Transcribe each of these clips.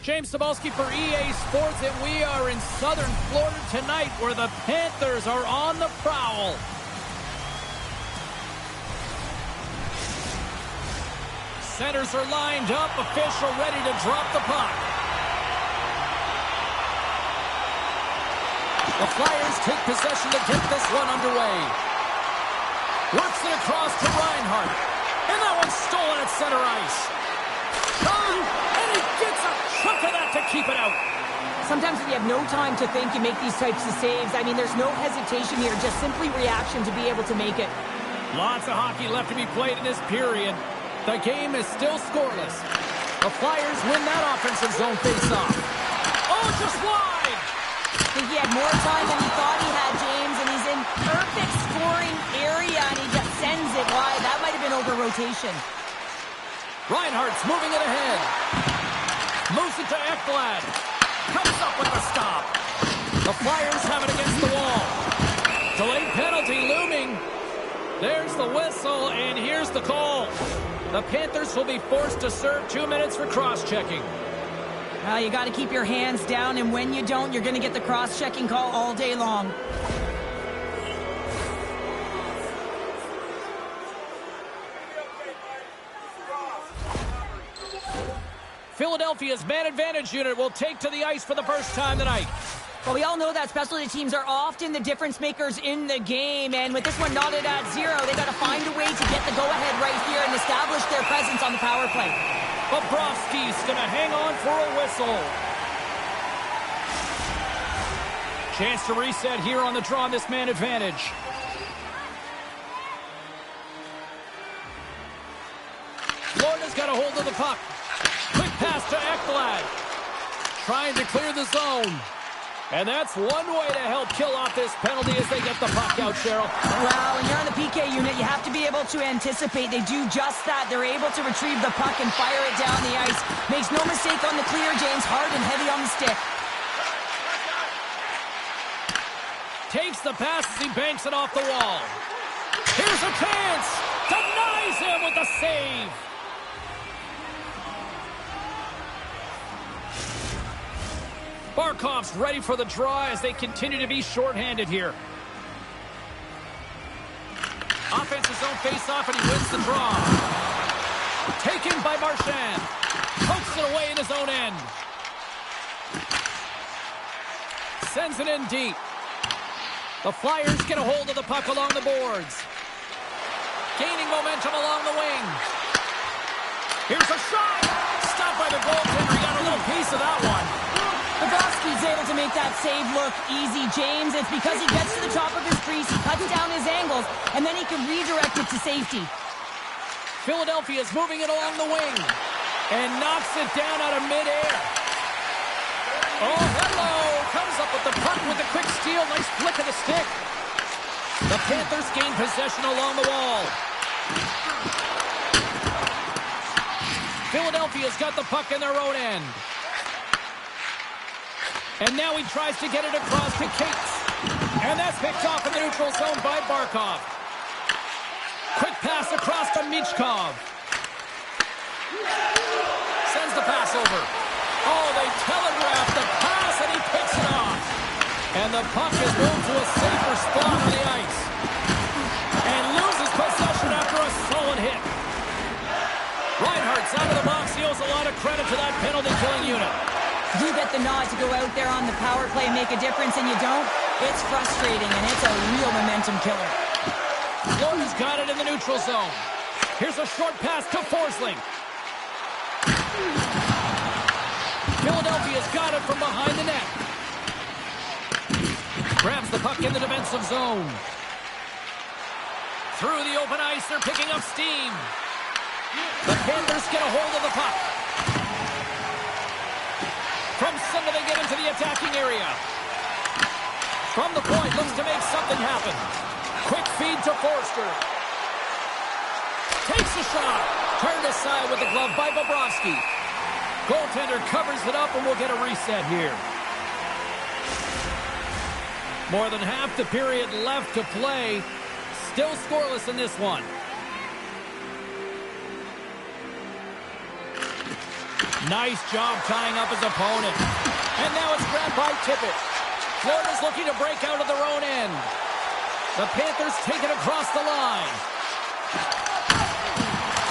James Cebulski for EA Sports, and we are in Southern Florida tonight where the Panthers are on the prowl. Centers are lined up, official ready to drop the puck. The Flyers take possession to get this one underway. Works it across to Reinhart. And that one's stolen at center ice. And he gets a chunk of that to keep it out. Sometimes when you have no time to think, you make these types of saves. I mean, there's no hesitation here, just simply reaction to be able to make it. Lots of hockey left to be played in this period. The game is still scoreless. The Flyers win that offensive zone faceoff. Oh, just wide! I think he had more time than he thought he had, James, and he's in perfect scoring area, and he just sends it wide. That might have been over rotation. Reinhart's moving it ahead. Moves it to Ekblad. Comes up with the stop. The Flyers have it against the wall. Delayed penalty looming. There's the whistle, and here's the call. The Panthers will be forced to serve 2 minutes for cross-checking. You got to keep your hands down, and when you don't, you're going to get the cross-checking call all day long. Philadelphia's man advantage unit will take to the ice for the first time tonight. Well, we all know that specialty teams are often the difference makers in the game, and with this one knotted at 0, they got to find a way to get the go-ahead right here and establish their presence on the power play. Bobrovsky's going to hang on for a whistle. Chance to reset here on the draw on this man advantage. Florida's got a hold of the puck. Quick pass to Ekblad. Trying to clear the zone. And that's one way to help kill off this penalty as they get the puck out, Cheryl. Well, when you're on the PK unit, you have to be able to anticipate. They do just that. They're able to retrieve the puck and fire it down the ice. Makes no mistake on the clear, James. Hard and heavy on the stick. Takes the pass as he banks it off the wall. Here's a chance. Denies him with the save. Barkov's ready for the draw as they continue to be shorthanded here. Offensive zone face-off, and he wins the draw. Taken by Marchand. Pokes it away in his own end. Sends it in deep. The Flyers get a hold of the puck along the boards. Gaining momentum along the wing. Here's a shot. Stopped by the goaltender. He got a little piece of that one. Bobrovsky's able to make that save look easy, James. It's because he gets to the top of his crease, he cuts down his angles, and then he can redirect it to safety. Philadelphia's moving it along the wing and knocks it down out of midair. Oh, hello! Comes up with the puck with a quick steal. Nice flick of the stick. The Panthers gain possession along the wall. Philadelphia's got the puck in their own end. And now he tries to get it across to Cates. And that's picked off in the neutral zone by Barkov. Quick pass across to Michkov. Sends the pass over. Oh, they telegraph the pass, and he picks it off. And the puck is moved to a safer spot on the ice. And loses possession after a solid hit. Reinhart's out of the box. He owes a lot of credit to that penalty-killing unit. You get the nod to go out there on the power play and make a difference, and you don't. It's frustrating, and it's a real momentum killer. Florida's got it in the neutral zone. Here's a short pass to Forsling. Philadelphia's got it from behind the net. Grabs the puck in the defensive zone. Through the open ice, they're picking up steam. The Panthers get a hold of the puck. From center, they get into the attacking area. From the point, looks to make something happen. Quick feed to Forster. Takes a shot. Turned aside with the glove by Bobrovsky. Goaltender covers it up, and we'll get a reset here. More than half the period left to play. Still scoreless in this one. Nice job tying up his opponent. And now it's grabbed by Tippett. Florida's looking to break out of their own end. The Panthers take it across the line.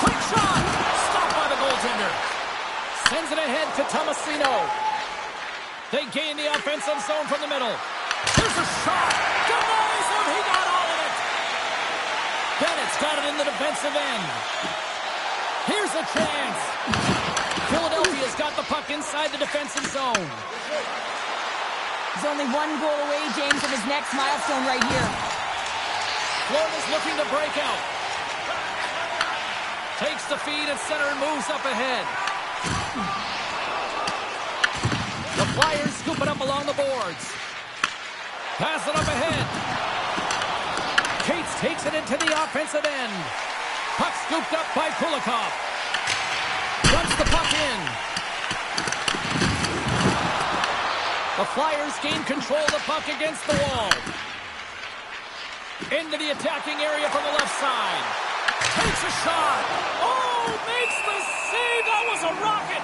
Quick shot! Stopped by the goaltender. Sends it ahead to Tomasino. They gain the offensive zone from the middle. Here's a shot! Denies him! He got all of it! Bennett's got it in the defensive end. Here's a chance. Philadelphia's got the puck inside the defensive zone. He's only one goal away, James, from his next milestone right here. Florida's looking to break out. Takes the feed at center and moves up ahead. The Flyers scoop it up along the boards. Pass it up ahead. Cates takes it into the offensive end. Puck scooped up by Kulikov. Runs the puck in. The Flyers gain control of the puck against the wall. Into the attacking area from the left side. Takes a shot. Oh, makes the save. That was a rocket.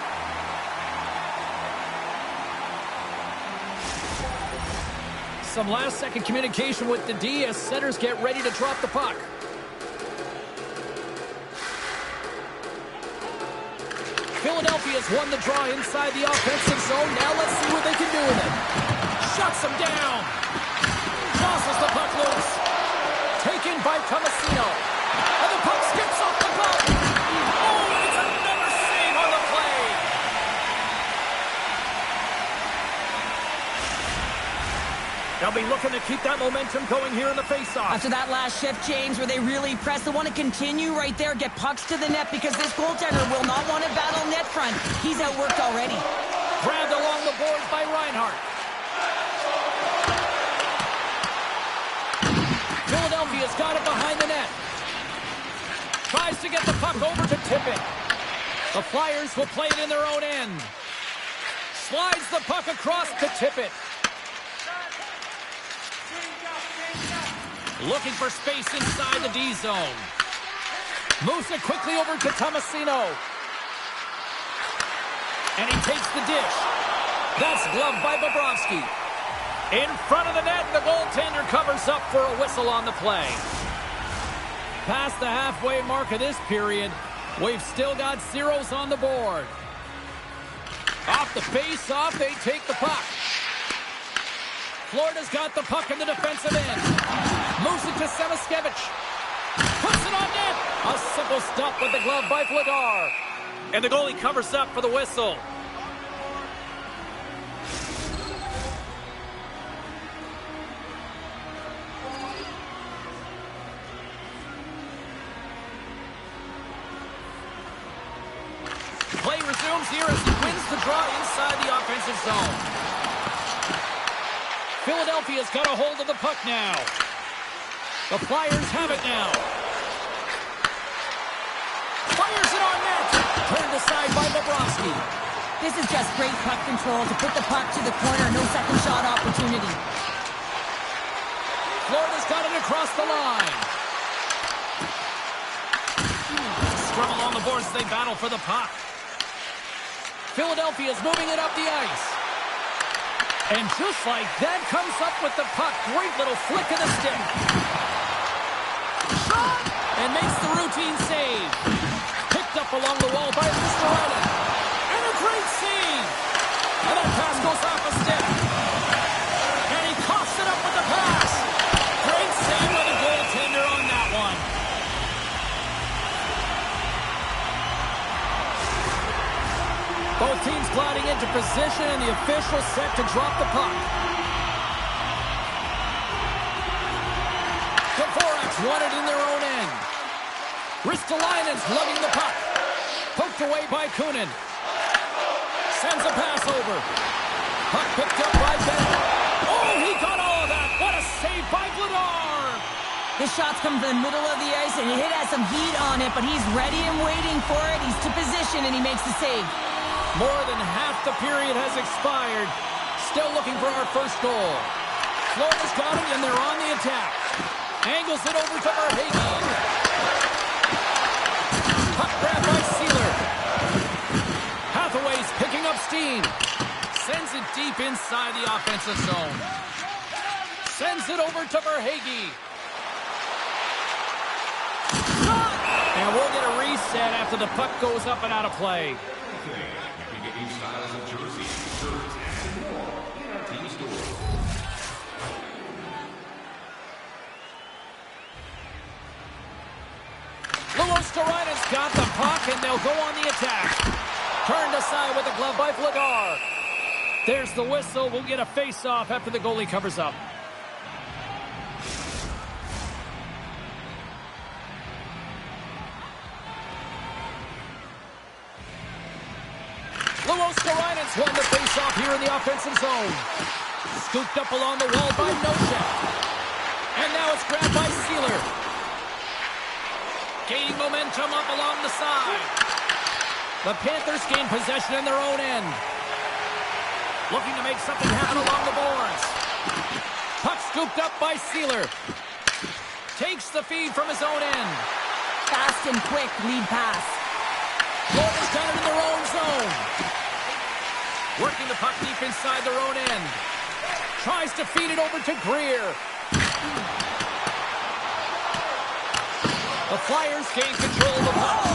Some last-second communication with the D as centers get ready to drop the puck. Philadelphia's won the draw inside the offensive zone. Now let's see what they can do with it. Shuts them down. Tosses the puck loose. Taken by Tomasino. And the puck skips off the glove. Oh, it's another save on the play. They'll be looking to keep that momentum going here in the faceoff. After that last shift, James, where they really press, they want to continue right there, get pucks to the net, because this goaltender will not want to battle net front. He's outworked already. Grabbed along the boards by Reinhart. Philadelphia's got it behind the net. Tries to get the puck over to Tippett. The Flyers will play it in their own end. Slides the puck across to Tippett. Looking for space inside the D zone. Moves it quickly over to Tomasino. And he takes the dish. That's gloved by Bobrovsky. In front of the net, the goaltender covers up for a whistle on the play. Past the halfway mark of this period, we've still got zeros on the board. Off the face-off, they take the puck. Florida's got the puck in the defensive end. Moves it to Semiskevich. Puts it on net. A simple stop with the glove by Vladar. And the goalie covers up for the whistle. Play resumes here as he wins the draw inside the offensive zone. Philadelphia's got a hold of the puck now. The Flyers have it now. Fires it on net. Turned aside by Bobrovsky. This is just great puck control to put the puck to the corner. No second shot opportunity. Florida's got it across the line. Scrum along the boards. They battle for the puck. Philadelphia's moving it up the ice. And just like that, comes up with the puck. Great little flick of the stick. Shot! And makes the routine save. Picked up along the wall by Vistarella. And a great save! And that pass goes off a stick. And he coughs it up with the pass. Great save by the goaltender on that one. Both teams gliding into position, and the official set to drop the puck. The Vorac's won it in their own end. Ristolainen's lugging the puck. Poked away by Kunin. Sends a pass over. Puck picked up by Bennett. Oh, he got all of that. What a save by Vladar. This shot's come from the middle of the ice, and it has some heat on it, but he's ready and waiting for it. He's to position, and he makes the save. More than half the period has expired. Still looking for our first goal. Florida's got it, and they're on the attack. Angles it over to Verhaeghe. Puck grab by Sealer. Hathaway's inside the offensive zone. Sends it over to Verhaeghe. Shot! And we'll get a reset after the puck goes up and out of play. Luostarina's got the puck, and they'll go on the attack. Turned aside with a glove by Vladar. There's the whistle. We'll get a face-off after the goalie covers up. Luostarina's won the face-off here in the offensive zone. Scooped up along the wall by Nosek. And now it's grabbed by Sealer. Gaining momentum up along the side. The Panthers gain possession in their own end. Looking to make something happen along the boards. Puck scooped up by Sealer. Takes the feed from his own end. Fast and quick lead pass. Florida's got it in their own zone. Working the puck deep inside their own end. Tries to feed it over to Greer. The Flyers gain control of the puck.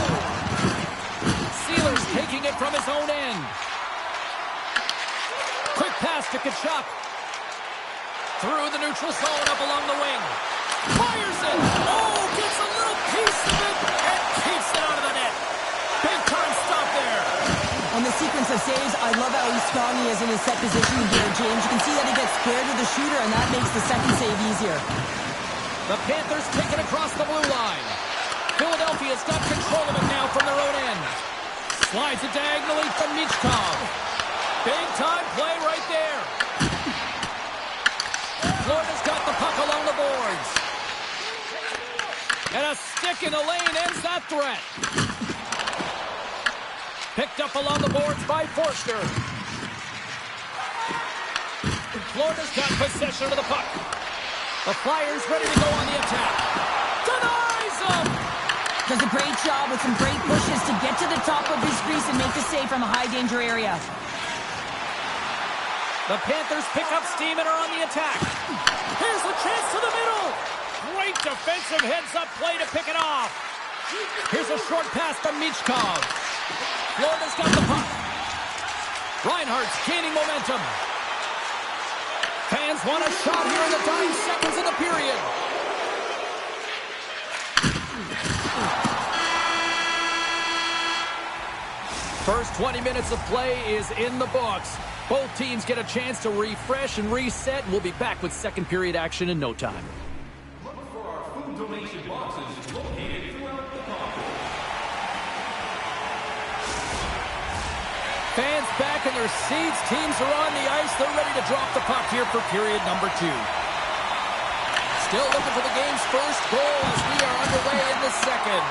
Sealer's taking it from his own end. Quick pass to Tkachuk. Through the neutral zone up along the wing. Fires it. Oh, gets a little piece of it and keeps it out of the net. Big time stop there. On the sequence of saves, I love how strong he is in his set position here, James. You can see that he gets paired with the shooter, and that makes the second save easier. The Panthers take it across the blue line. Philadelphia's got control of it now from their own end. Slides it diagonally from Michkov. Big time play right there. Florida's got the puck along the boards. And a stick in the lane ends that threat. Picked up along the boards by Forster. Florida's got possession of the puck. The Flyers ready to go on the attack. Denies them! Does a great job with some great pushes to get to the top of his crease and make the save from a high-danger area. The Panthers pick up steam and are on the attack. Here's the chance to the middle. Great defensive heads-up play to pick it off. Here's a short pass to Michkov. Florida's got the puck. Reinhardt's gaining momentum. Fans want a shot here in the dying seconds of the period. First 20 minutes of play is in the books. Both teams get a chance to refresh and reset, and we'll be back with second period action in no time. Look for our food donation boxes located throughout the complex. Fans back in their seats. Teams are on the ice. They're ready to drop the puck here for period number 2. Still looking for the game's first goal as we are underway in the second.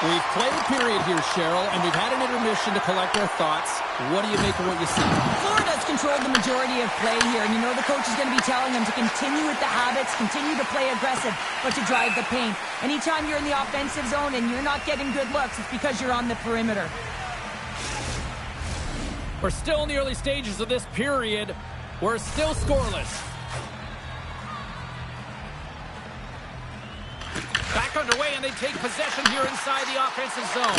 We've played a period here, Cheryl, and we've had an intermission to collect our thoughts. What do you make of what you see? Florida's controlled the majority of play here, and you know the coach is going to be telling them to continue with the habits, continue to play aggressive, but to drive the paint. Anytime you're in the offensive zone and you're not getting good looks, it's because you're on the perimeter. We're still in the early stages of this period. We're still scoreless. Back underway, and they take possession here inside the offensive zone.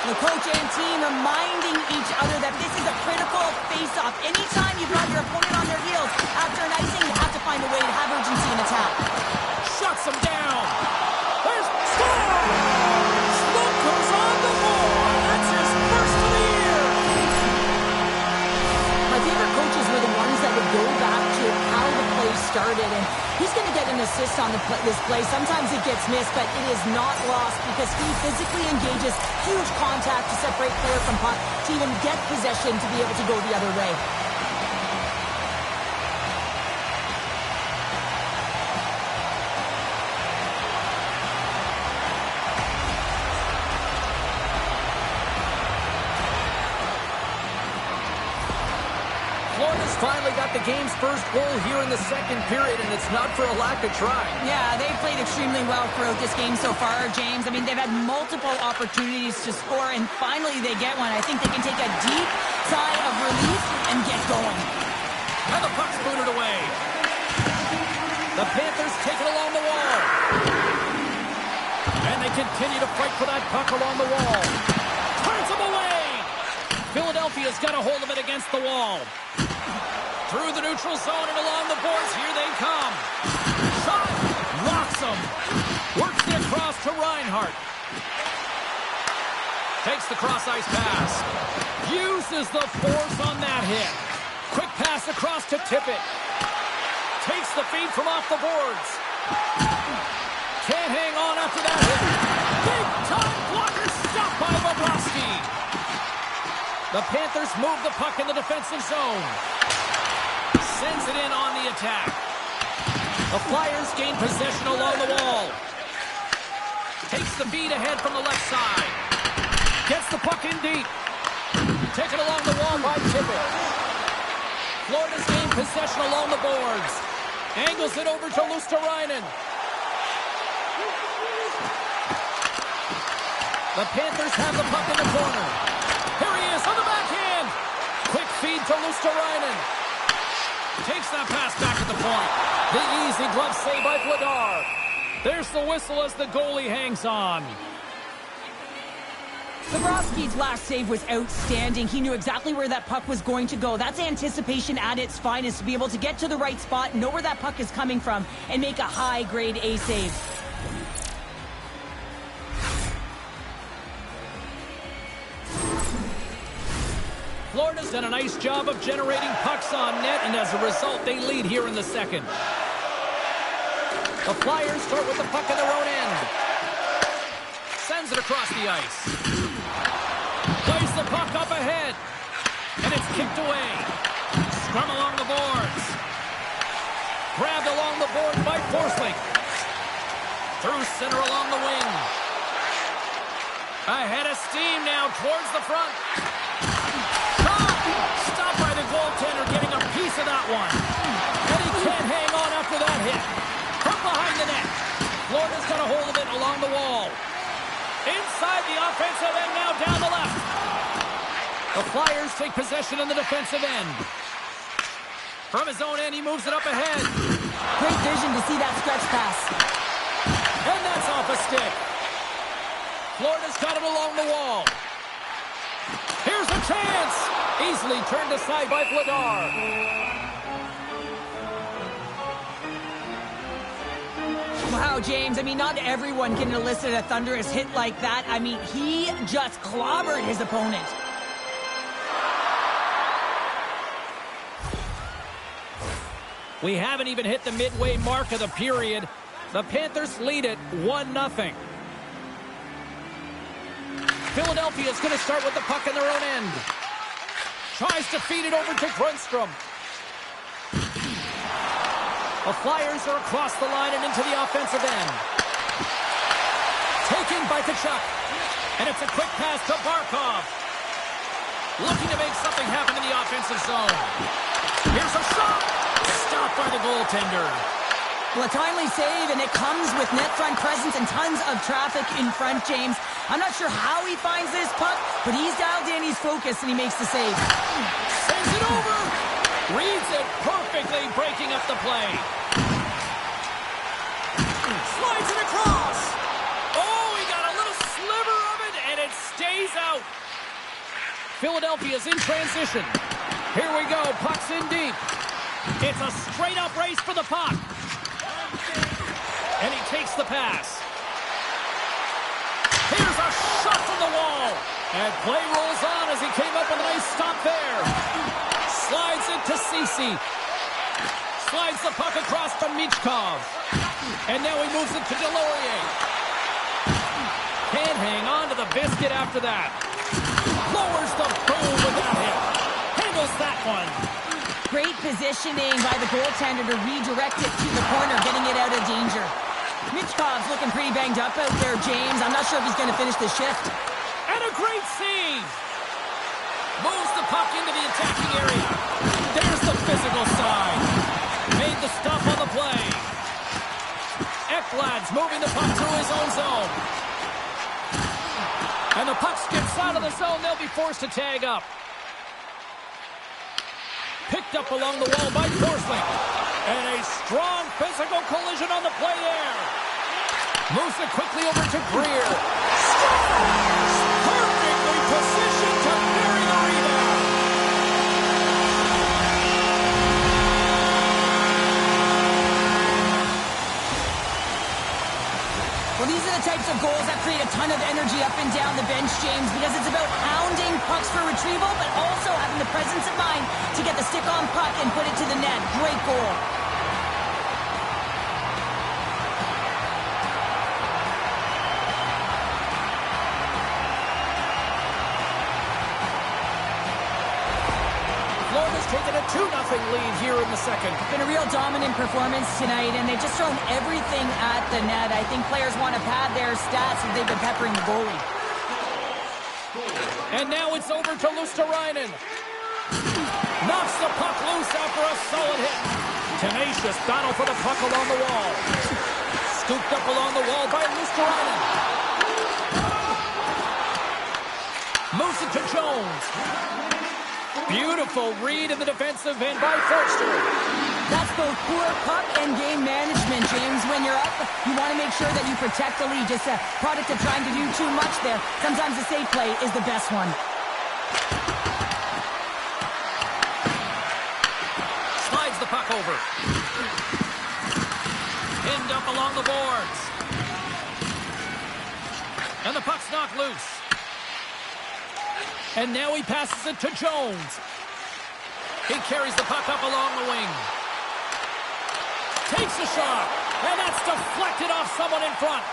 The coach and team reminding each other that this is a critical face-off. Anytime you've got your opponent on their heels after an icing, you have to find a way to have urgency in attack. Shuts them down. There's score! Smoke comes on the board. That's his first of the year. My favorite coaches were the ones that would go back to how the play started, and he's going to get an assist on this play. Sometimes it gets missed, but it is not lost because he physically engages huge contact to separate player from puck to even get possession to be able to go the other way. Florida's finally got the game's first goal here in the second period, and it's not for a lack of trying. Yeah, they've played extremely well throughout this game so far, James. I mean, they've had multiple opportunities to score, and finally they get one. I think they can take a deep sigh of relief and get going. And the puck's booted away. The Panthers take it along the wall. And they continue to fight for that puck along the wall. Turns him away. Philadelphia's got a hold of it against the wall. Through the neutral zone and along the boards. Here they come. Shot. Locks him. Works it across to Reinhart. Takes the cross-ice pass. Uses the force on that hit. Quick pass across to Tippett. Takes the feed from off the boards. Can't hang on after that hit. Big time blocker stopped by Bobrovsky. The Panthers move the puck in the defensive zone. Sends it in on the attack. The Flyers gain possession along the wall. Takes the feed ahead from the left side. Gets the puck in deep. Taken along the wall by Tippett. Florida's gained possession along the boards. Angles it over to Luosterainen. The Panthers have the puck in the corner. Here he is on the backhand. Quick feed to Luosterainen. Takes that pass back at the point. The easy glove save by Vladar. There's the whistle as the goalie hangs on. Bobrovsky's last save was outstanding. He knew exactly where that puck was going to go. That's anticipation at its finest, to be able to get to the right spot, know where that puck is coming from, and make a high-grade A save. Florida's done a nice job of generating pucks on net, and as a result, they lead here in the second. The Flyers start with the puck in their own end. Sends it across the ice. Plays the puck up ahead. And it's kicked away. Scrum along the boards. Grabbed along the board by Forsling. Through center along the wing. Ahead of steam now towards the front. Shot! Stopped by the goaltender, getting a piece of that one. And he can't hang on after that hit. From behind the net. Florida's got a hold of it along the wall. Inside the offensive end, now down the left. The Flyers take possession in the defensive end. From his own end, he moves it up ahead. Great vision to see that stretch pass. And that's off a stick. Florida's got it along the wall. Here's a chance. Easily turned aside by Vladar. Wow, James, I mean, not everyone can elicit a thunderous hit like that. I mean, he just clobbered his opponent. We haven't even hit the midway mark of the period. The Panthers lead it 1-0. Philadelphia's going to start with the puck in their own end. Tries to feed it over to Grundstrom. The Flyers are across the line and into the offensive end. Taken by Tkachuk. And it's a quick pass to Barkov. Looking to make something happen in the offensive zone. Here's a shot. Stopped by the goaltender. Well, a timely save, and it comes with net front presence and tons of traffic in front, James. I'm not sure how he finds this puck, but he's dialed in, he's focused, and he makes the save. Sends it over. Reads it perfectly, breaking up the play. Slides it across. Oh, he got a little sliver of it, and it stays out. Philadelphia's in transition. Here we go, puck's in deep. It's a straight-up race for the puck. And he takes the pass. Here's a shot from the wall. And play rolls on as he came up with a nice stop there. Slides it to Ceci. Slides the puck across to Michkov. And now he moves it to Delorier. Can't hang on to the biscuit after that. Lowers the boom with that hit. Handles that one. Great positioning by the goaltender to redirect it to the corner, getting it out of danger. Michkov's looking pretty banged up out there, James. I'm not sure if he's going to finish the shift. And a great save. Moves the puck into the attacking area. There's the physical side. Made the stop on the play. Ekblad's moving the puck through his own zone. And the puck skips out of the zone. They'll be forced to tag up. Picked Picked up along the wall by Forsling. And a strong physical collision on the play there. Moves it quickly over to Greer. Scores! Perfectly positioned to bury the rebound. Well, these are the types of goals that create a ton of energy up and down the bench, James, because it's about hounding pucks for retrieval, but also having the presence of mind to get the stick on puck and put it to the net. Great goal. Florida's taken a 2-0 lead here in the second. Been a real dominant performance tonight, and they've just thrown everything at the net. I think players want to pad their stats as they've been peppering the goalie. And now it's over to Luosterainen. Knocks the puck loose after a solid hit. Tenacious battle for the puck along the wall. Scooped up along the wall by Luosterainen. Moves it to Jones. Beautiful read in the defensive end by Forster. That's both poor puck and game management, James. When you're up, you want to make sure that you protect the lead. Just a product of trying to do too much there. Sometimes the safe play is the best one. Slides the puck over. Pinned up along the boards. And the puck's knocked loose. And now he passes it to Jones. He carries the puck up along the wing. Takes a shot. And that's deflected off someone in front.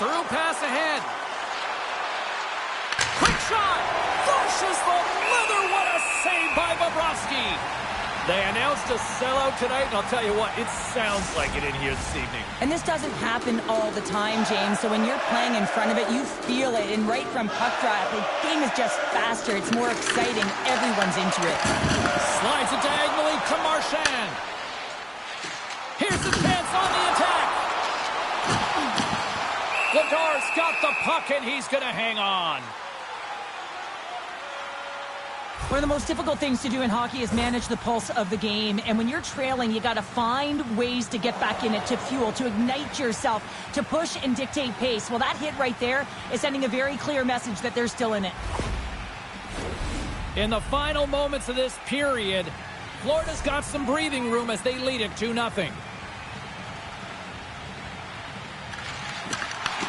Through pass ahead. Quick shot. Flushes the leather. What a save by Bobrovsky. They announced a sellout tonight, and I'll tell you what, it sounds like it in here this evening. And this doesn't happen all the time, James. So when you're playing in front of it, you feel it. And right from puck drop, the game is just faster. It's more exciting. Everyone's into it. Slides it diagonally to Marchand. Here's the chance on the attack. Vladar's got the puck, and he's going to hang on. One of the most difficult things to do in hockey is manage the pulse of the game. And when you're trailing, you got to find ways to get back in it, to fuel, to ignite yourself, to push and dictate pace. Well, that hit right there is sending a very clear message that they're still in it. In the final moments of this period, Florida's got some breathing room as they lead it 2-0.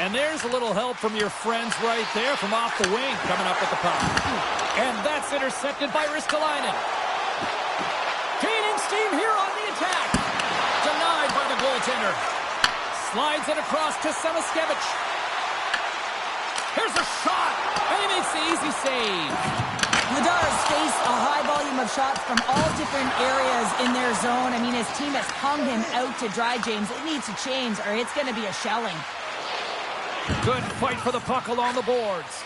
And there's a little help from your friends right there from off the wing coming up with the puck. And that's intercepted by Ristolainen. Gaining steam here on the attack. Denied by the goaltender. Slides it across to Samaskevich. Here's a shot. And he makes the easy save. Vladar faced a high volume of shots from all different areas in their zone. I mean, his team has hung him out to dry, James. It needs to change or it's going to be a shelling. Good fight for the puck along the boards.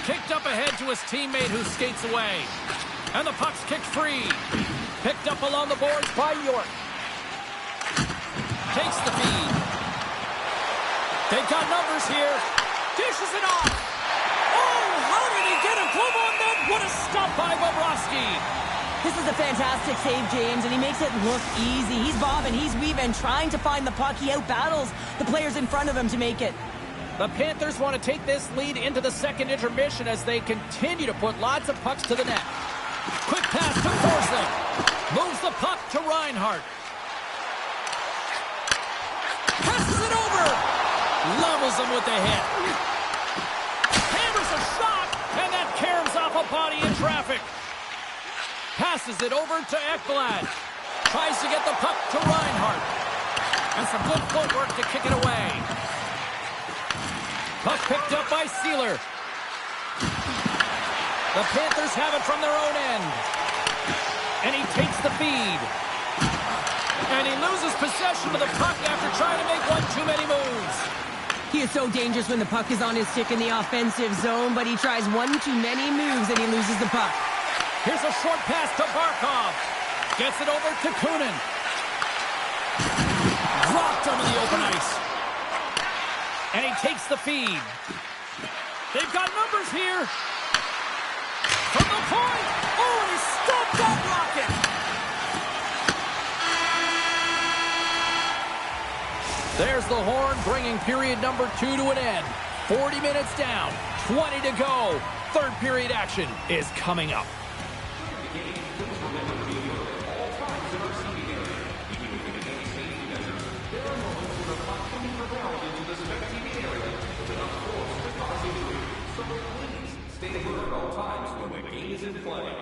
Kicked up ahead to his teammate who skates away. And the puck's kicked free. Picked up along the boards by York. Takes the feed. They've got numbers here. Dishes it off. Oh, how did he get a glove on that? What a stop by Bobrovsky. This is a fantastic save, James, and he makes it look easy. He's bobbing, he's weaving, trying to find the puck. He outbattles the players in front of him to make it. The Panthers want to take this lead into the second intermission as they continue to put lots of pucks to the net. Quick pass to Forsling. Moves the puck to Reinhart. Passes it over. Levels him with the hit. Hammers a shot, and that caroms off a body in traffic. Passes it over to Ekblad. Tries to get the puck to Reinhart. And some good footwork to kick it away. Puck picked up by Sealer. The Panthers have it from their own end. And he takes the feed. And he loses possession of the puck after trying to make one too many moves. He is so dangerous when the puck is on his stick in the offensive zone, but he tries one too many moves and he loses the puck. Here's a short pass to Barkov. Gets it over to Kunin. Dropped onto the open ice. And he takes the feed. They've got numbers here. From the point. Oh, There's the horn, bringing period number 2 to an end. 40 minutes down, 20 to go. Third period action is coming up. Stay alert at all times when the game is in play.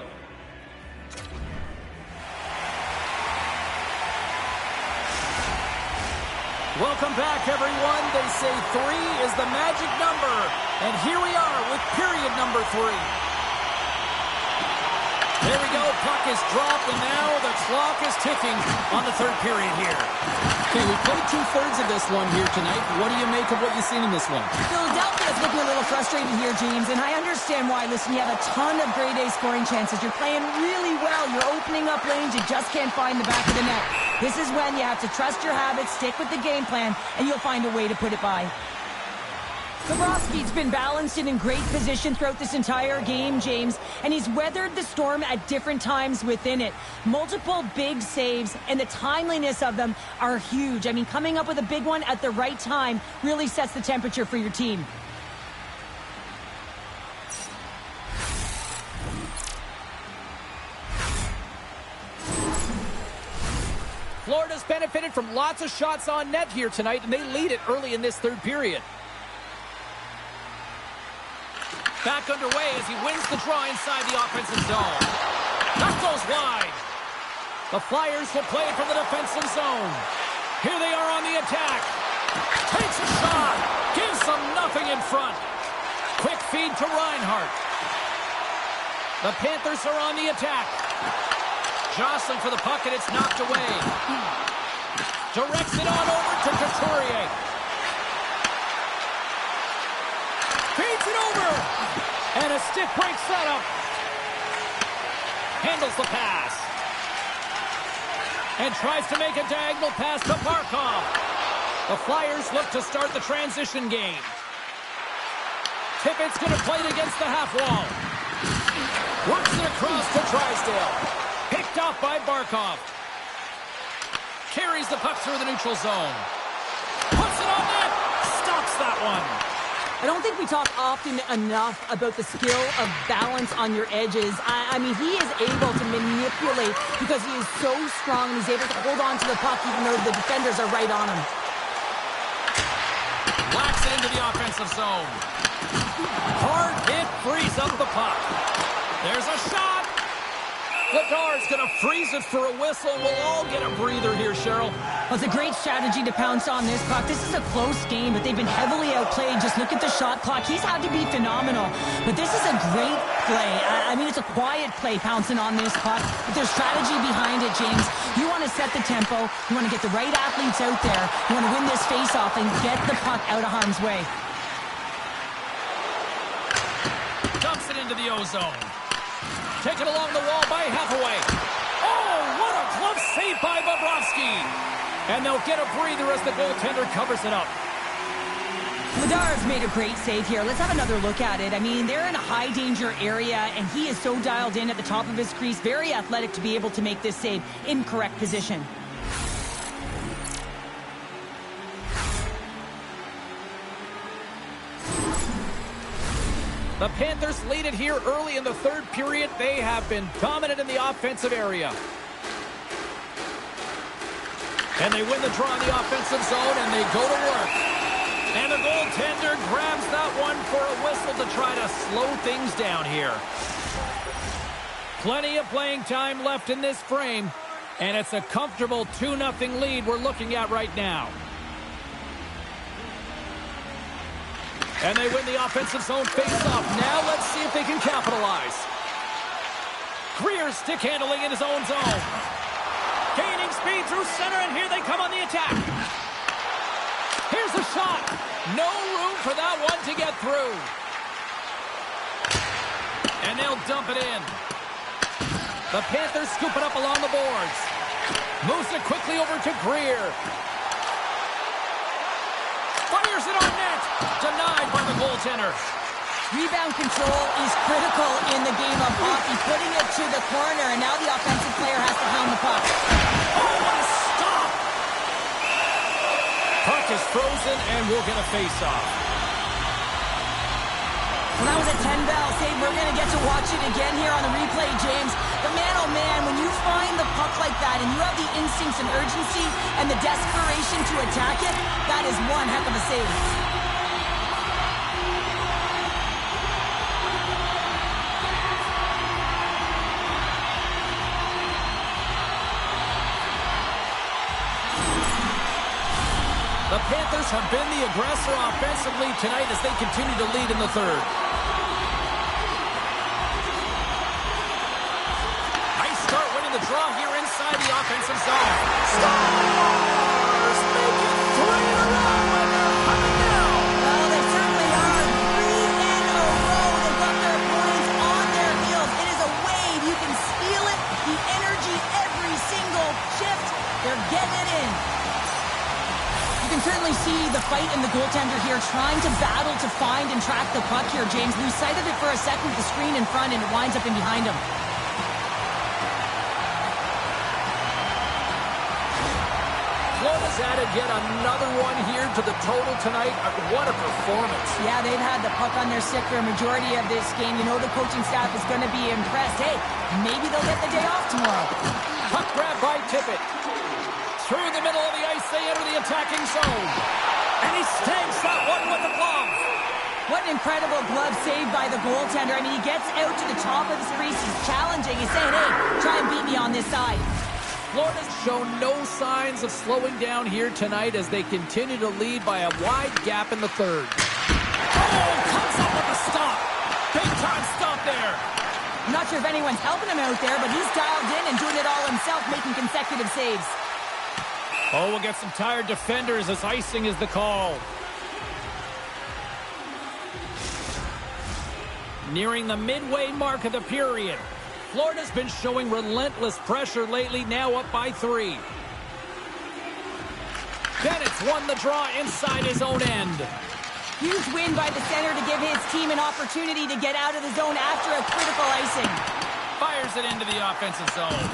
Welcome back, everyone. They say 3 is the magic number. And here we are with period number 3. There we go. Puck is dropped, and now the clock is ticking on the third period here. Okay, we played 2/3 of this one here tonight. What do you make of what you've seen in this one? Philadelphia's looking a little frustrated here, James, and I understand why. Listen, you have a ton of grade A scoring chances. You're playing really well. You're opening up lanes. You just can't find the back of the net. This is when you have to trust your habits, stick with the game plan, and you'll find a way to put it by. Bobrovsky's been balanced and in great position throughout this entire game, James, and he's weathered the storm at different times within it. Multiple big saves, and the timeliness of them are huge. I mean, coming up with a big one at the right time really sets the temperature for your team. Florida's benefited from lots of shots on net here tonight, and they lead it early in this third period. Back underway as he wins the draw inside the offensive zone. That goes wide. The Flyers will play it from the defensive zone. Here they are on the attack. Takes a shot. Gives them nothing in front. Quick feed to Reinhart. The Panthers are on the attack. Jostling for the puck, and it's knocked away. Directs it on over to Couturier. Feeds it over. And a stick break setup. Handles the pass. And tries to make a diagonal pass to Barkov. The Flyers look to start the transition game. Tippett's going to play it against the half wall. Works it across to Drysdale. Picked off by Barkov. Carries the puck through the neutral zone. Puts it on net. Stops that one. I don't think we talk often enough about the skill of balance on your edges. I mean, he is able to manipulate because he is so strong and he's able to hold on to the puck even though the defenders are right on him. Whacks it into the offensive zone. Hard hit frees up the puck. There's a shot. Vladar's going to freeze it for a whistle. We'll all get a breather here, Cheryl. Well, it's a great strategy to pounce on this puck. This is a close game, but they've been heavily outplayed. Just look at the shot clock. He's had to be phenomenal. But this is a great play. I mean, it's a quiet play pouncing on this puck. But there's strategy behind it, James. You want to set the tempo. You want to get the right athletes out there. You want to win this face-off and get the puck out of harm's way. Dumps it into the O-zone. Taken along the wall by Hathaway. Oh, what a glove save by Bobrovsky. And they'll get a breather as the goaltender covers it up. Vladar's made a great save here. Let's have another look at it. I mean, they're in a high-danger area, and he is so dialed in at the top of his crease. Very athletic to be able to make this save in correct position. The Panthers lead it here early in the third period. They have been dominant in the offensive area. And they win the draw in the offensive zone, and they go to work. And the goaltender grabs that one for a whistle to try to slow things down here. Plenty of playing time left in this frame, and it's a comfortable 2-0 lead we're looking at right now. And they win the offensive zone face-off. Now let's see if they can capitalize. Greer's stick handling in his own zone. Gaining speed through center, and here they come on the attack. Here's a shot. No room for that one to get through. And they'll dump it in. The Panthers scoop it up along the boards. Moves it quickly over to Greer. Fires it on net. Denied by the goaltender. Rebound control is critical in the game of hockey. Putting it to the corner, and now the offensive player has to hound the puck. Oh, what a stop! Puck is frozen, and we'll get a face-off. Well, that was a 10-bell save. We're going to get to watch it again here on the replay, James. But man, oh man, when you find the puck like that and you have the instincts and urgency and the desperation to attack it, that is one heck of a save. The Panthers have been the aggressor offensively tonight as they continue to lead in the third. Nice start winning the draw here inside the offensive zone. Stars make it 3 in a row, and they're coming now. Well, they certainly are. 3 in a row. They've got their opponents on their heels. It is a wave. You can feel it. The energy every single shift. They're getting it in. You can certainly see the fight in the goaltender here trying to battle to find and track the puck here, James. Lose sight of it for a second with the screen in front, and it winds up in behind him. Florida's added yet another one here to the total tonight. What a performance. Yeah, they've had the puck on their stick for a majority of this game. You know the coaching staff is going to be impressed. Hey, maybe they'll get the day off tomorrow. Puck grab by Tippett. Through the middle of the ice, they enter the attacking zone. And he stamps that one with the glove. What an incredible glove save by the goaltender. I mean, he gets out to the top of his crease. He's challenging. He's saying, hey, try and beat me on this side. Florida's shown no signs of slowing down here tonight as they continue to lead by a wide gap in the third. Oh, comes up with a stop. Big time stop there. I'm not sure if anyone's helping him out there, but he's dialed in and doing it all himself, making consecutive saves. Oh, we'll get some tired defenders as icing is the call. Nearing the midway mark of the period. Florida's been showing relentless pressure lately, now up by 3. Bennett's won the draw inside his own end. Huge win by the center to give his team an opportunity to get out of the zone after a critical icing. Fires it into the offensive zone.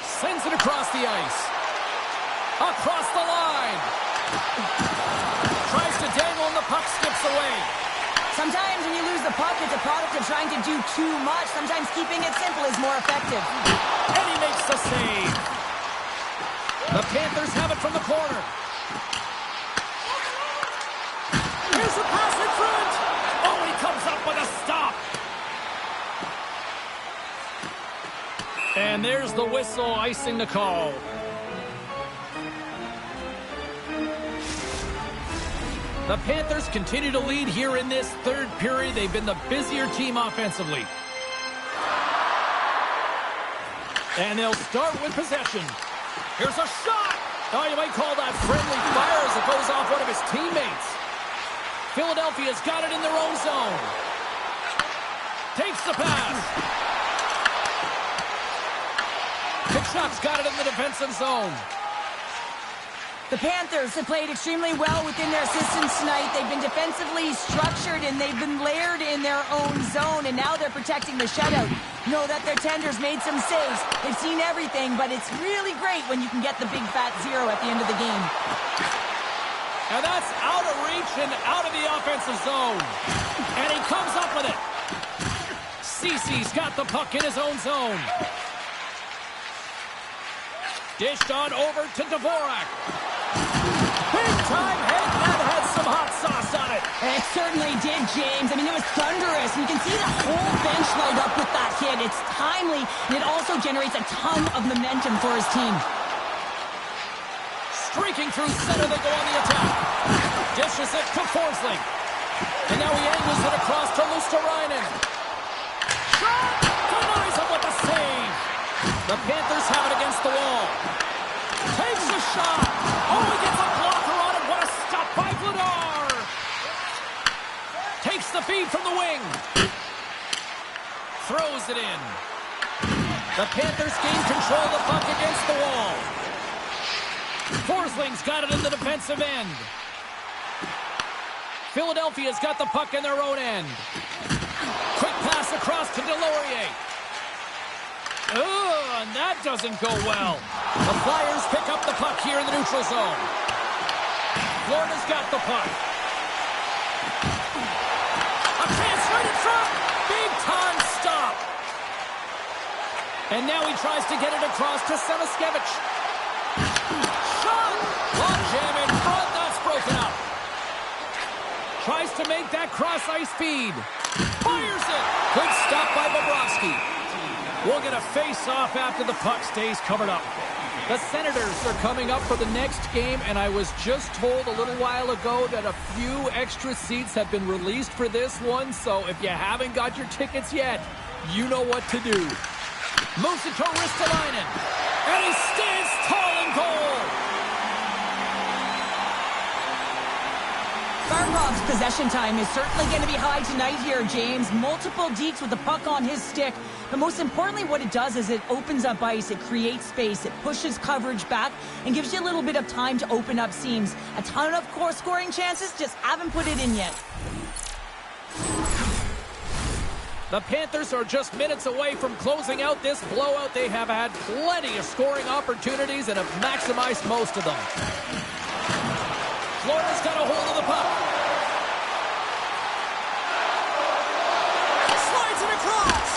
Sends it across the ice. Across the line. Tries to dangle and the puck skips away. Sometimes when you lose the puck, it's a product of trying to do too much. Sometimes keeping it simple is more effective. And he makes the save. The Panthers have it from the corner. Here's the pass in front. Oh, he comes up with a stop. And there's the whistle, icing the call. The Panthers continue to lead here in this third period. They've been the busier team offensively. And they'll start with possession. Here's a shot. Oh, you might call that friendly fire as it goes off one of his teammates. Philadelphia's got it in their own zone. Takes the pass. Kachuk's got it in the defensive zone. The Panthers have played extremely well within their systems tonight. They've been defensively structured, and they've been layered in their own zone, and now they're protecting the shutout. Know that their tenders made some saves. They've seen everything, but it's really great when you can get the big fat 0 at the end of the game. And that's out of reach and out of the offensive zone. And he comes up with it. Cece's got the puck in his own zone. Dished on over to Dvorak. Big time hit. That had some hot sauce on it. It certainly did, James. I mean, it was thunderous. You can see the whole bench light up with that hit. It's timely, and it also generates a ton of momentum for his team. Streaking through center, they go on the attack. Dishes it to Forsling. And now he angles it across to Luosterainen. Shot! Denies him with a save. The Panthers have it against the wall. Takes a shot. Oh, he gets a blocker on it. What a stop by Vladar. Takes the feed from the wing. Throws it in. The Panthers gain control of the puck against the wall. Forsling's got it in the defensive end. Philadelphia's got the puck in their own end. Quick pass across to Delorier. Oh, and that doesn't go well. The Flyers pick up the puck here in the neutral zone. Florida's got the puck. A chance right in front. Big time stop. And now he tries to get it across to Samaskevich. Shot! Long jam in front. That's broken up. Tries to make that cross-ice feed. Fires it. Good stop by Bobrovsky. We'll get a face-off after the puck stays covered up. The Senators are coming up for the next game, and I was just told a little while ago that a few extra seats have been released for this one, so if you haven't got your tickets yet, you know what to do. Moves it to Ristolainen, and he stands tall in goal. Barkov's possession time is certainly going to be high tonight here, James. Multiple dekes with the puck on his stick. But most importantly, what it does is it opens up ice, it creates space, it pushes coverage back, and gives you a little bit of time to open up seams. A ton of scoring chances, just haven't put it in yet. The Panthers are just minutes away from closing out this blowout. They have had plenty of scoring opportunities and have maximized most of them. Florida's got a hold of the puck. Slides it across.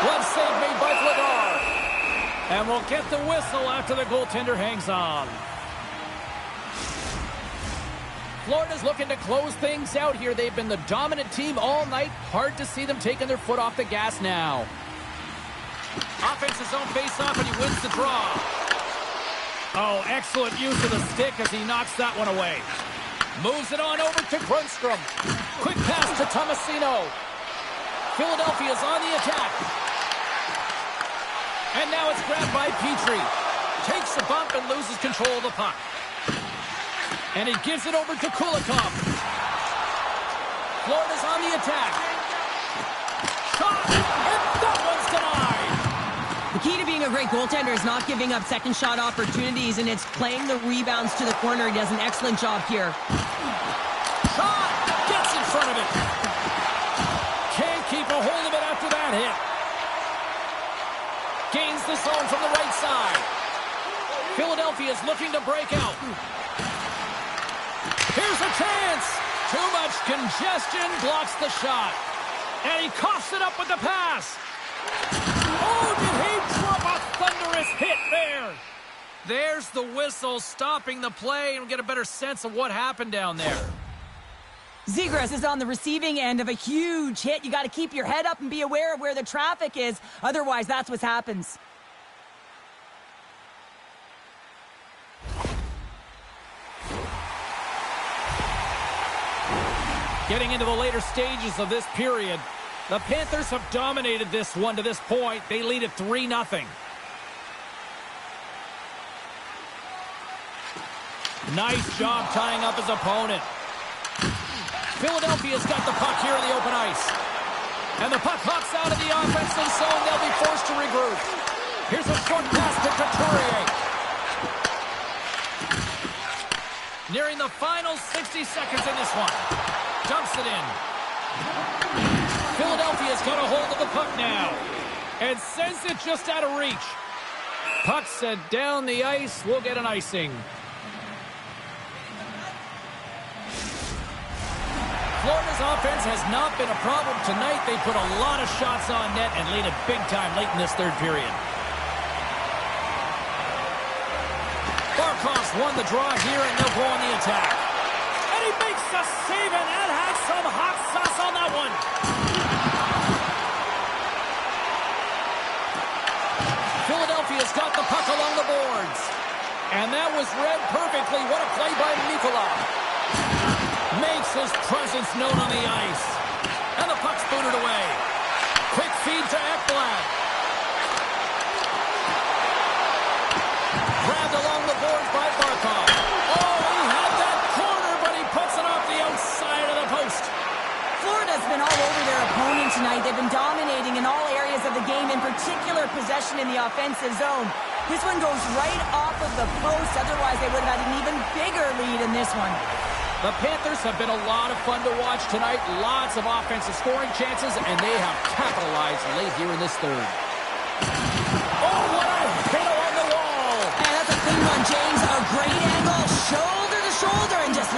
One save made by Vladar. And we'll get the whistle after the goaltender hangs on. Florida's looking to close things out here. They've been the dominant team all night. Hard to see them taking their foot off the gas now. Offense's own face-off, and he wins the draw. Oh, excellent use of the stick as he knocks that one away. Moves it on over to Grundstrom. Quick pass to Tomasino. Philadelphia's on the attack. And now it's grabbed by Petrie. Takes a bump and loses control of the puck. And he gives it over to Kulikov. Florida's on the attack. Shot! And that one's denied! The key to being a great goaltender is not giving up second shot opportunities, and it's playing the rebounds to the corner. He does an excellent job here. Shot! Gets in front of it. Can't keep a hold of it after that hit. Gains the zone from the right side. Philadelphia is looking to break out. Here's a chance. Too much congestion blocks the shot. And he coughs it up with the pass. Oh, did he drop a thunderous hit there? There's the whistle stopping the play, and we'll get a better sense of what happened down there. Zegras is on the receiving end of a huge hit. You got to keep your head up and be aware of where the traffic is. Otherwise, that's what happens. Getting into the later stages of this period, the Panthers have dominated this one to this point. They lead at 3-0. Nice job tying up his opponent. Philadelphia's got the puck here in the open ice. And the puck hops out of the offensive zone. They'll be forced to regroup. Here's a short pass to Couturier. Nearing the final 60 seconds in this one. Dumps it in. Philadelphia's got a hold of the puck now. And sends it just out of reach. Puck sent down the ice. We'll get an icing. Florida's offense has not been a problem tonight. They put a lot of shots on net and lead it big time late in this third period. Barkov's won the draw here, and they'll go on the attack. And he makes a save, and that had some hot sauce on that one. Philadelphia's got the puck along the boards. And that was read perfectly. What a play by Mikula. Makes his presence known on the ice. And the puck's booted away. Quick feed to Ekblad. Grabbed along the boards by Barkov. Oh, he had that corner, but he puts it off the outside of the post. Florida's been all over their opponent tonight. They've been dominating in all areas of the game, in particular possession in the offensive zone. This one goes right off of the post. Otherwise, they would have had an even bigger lead in this one. The Panthers have been a lot of fun to watch tonight. Lots of offensive scoring chances, and they have capitalized late here in this third. Oh, what a hit along the wall! And that's a clean one, James. A great angle, shoulder to shoulder, and just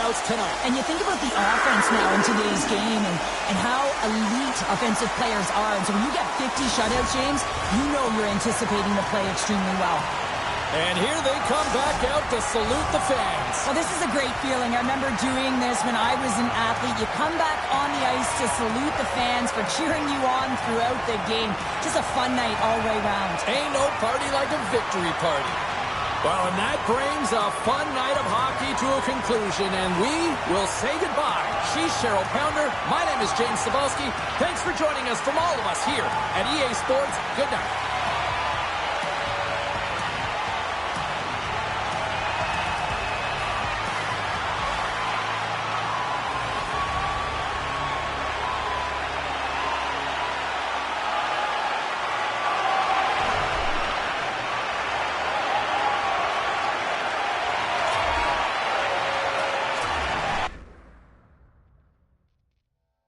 shutouts tonight. And you think about the offense now in today's game and how elite offensive players are. And so when you get 50 shutouts, James, you know you're anticipating the play extremely well. And here they come back out to salute the fans. Well, this is a great feeling. I remember doing this when I was an athlete. You come back on the ice to salute the fans for cheering you on throughout the game. Just a fun night all the way around. Ain't no party like a victory party. Well, and that brings a fun night of hockey to a conclusion, and we will say goodbye. She's Cheryl Pounder. My name is James Cebulski. Thanks for joining us from all of us here at EA Sports. Good night.